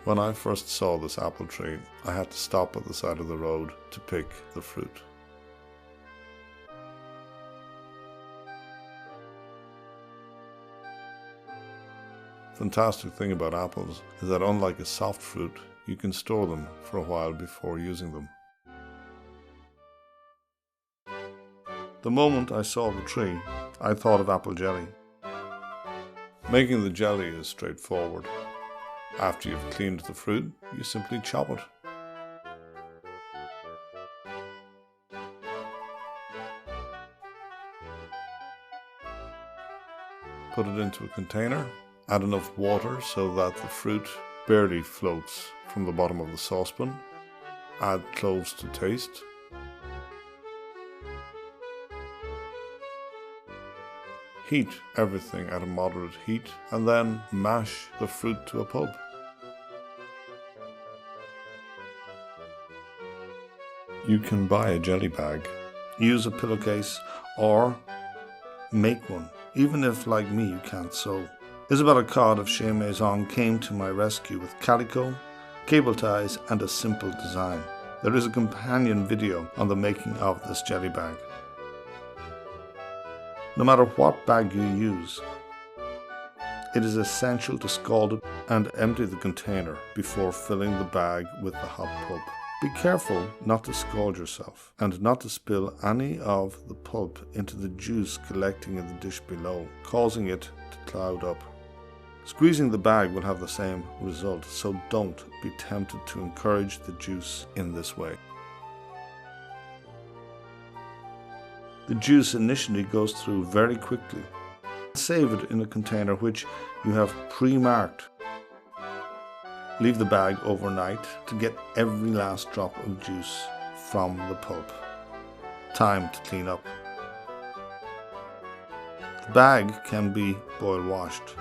When I first saw this apple tree, I had to stop at the side of the road to pick the fruit. The fantastic thing about apples is that unlike a soft fruit, you can store them for a while before using them. The moment I saw the tree, I thought of apple jelly. Making the jelly is straightforward. After you've cleaned the fruit, you simply chop it. Put it into a container, add enough water so that the fruit barely floats from the bottom of the saucepan, add cloves to taste, heat everything at a moderate heat, and then mash the fruit to a pulp. You can buy a jelly bag, use a pillowcase, or make one, even if, like me, you can't sew. Isabella Codd of Chez Maison came to my rescue with calico, cable ties, and a simple design. There is a companion video on the making of this jelly bag. No matter what bag you use, it is essential to scald it and empty the container before filling the bag with the hot pulp. Be careful not to scald yourself and not to spill any of the pulp into the juice collecting in the dish below, causing it to cloud up. Squeezing the bag will have the same result, so don't be tempted to encourage the juice in this way. The juice initially goes through very quickly. Save it in a container which you have pre-marked. Leave the bag overnight to get every last drop of juice from the pulp. Time to clean up. The bag can be boil washed.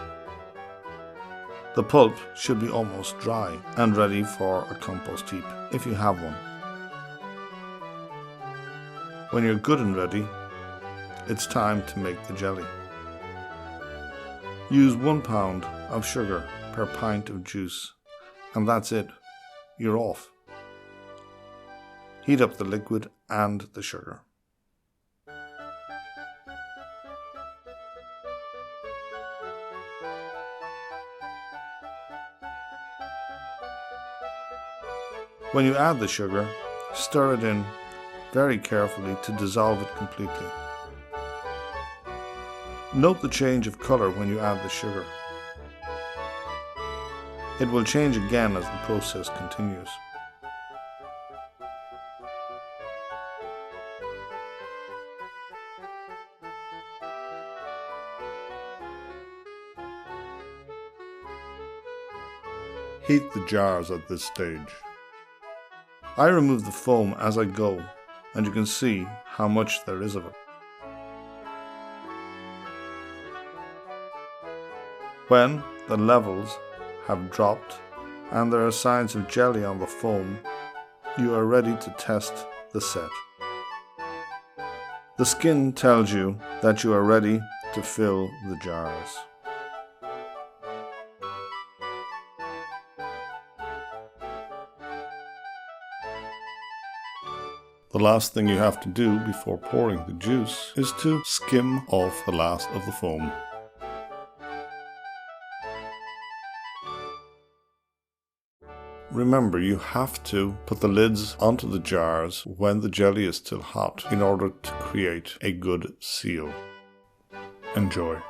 The pulp should be almost dry and ready for a compost heap, if you have one. When you're good and ready, it's time to make the jelly. Use 1 pound of sugar per pint of juice, and that's it. You're off. Heat up the liquid and the sugar. When you add the sugar, stir it in very carefully to dissolve it completely. Note the change of color when you add the sugar. It will change again as the process continues. Heat the jars at this stage. I remove the foam as I go, and you can see how much there is of it. When the levels have dropped and there are signs of jelly on the foam, you are ready to test the set. The skin tells you that you are ready to fill the jars. The last thing you have to do before pouring the juice is to skim off the last of the foam. Remember, you have to put the lids onto the jars when the jelly is still hot in order to create a good seal. Enjoy.